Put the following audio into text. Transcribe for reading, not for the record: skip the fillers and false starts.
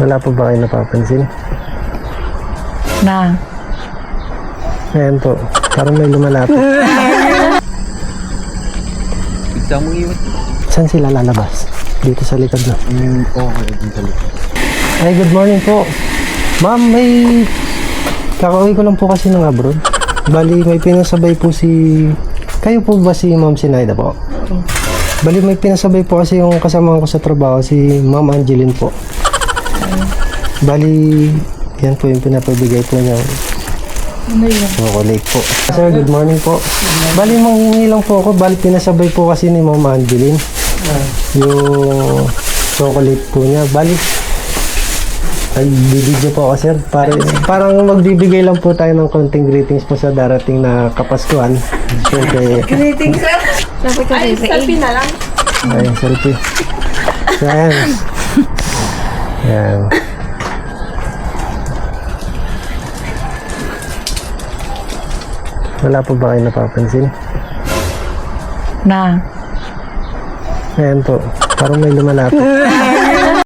Wala po ba kayo napapansin? Na. Ayan po, parang may lumalapit. Bigla mong iwan. Saan sila lalabas? Dito sa likod na. Okay, dun sa likod. Ay, good morning po. Ma'am, may... Kakauwi ko lang po kasi ng abroad. Bali, may pinasabay po si... Kayo po ba si Ma'am Sinaida po? Bali, may pinasabay po kasi yung kasama ko sa trabaho, si Ma'am Angeline po. Bali, yan po yung pinapabigay po niya. Chocolate po. Sir, good morning po. Bali, manghingi lang po ako. Bali, pinasabay po kasi ni Ma'am Angeline. Yung chocolate po niya. Bali, nagbibidyo po ako, sir. Parang magbibigay lang po tayo ng konting greetings po sa darating na Kapaskuhan. Siyempre, Greetings, sir. Sabi ko Ay, selfie na lang. ay, selfie. Yan. Yan. Wala po ba kayo napapansin? Na. Ayan po, parang may lumalapit.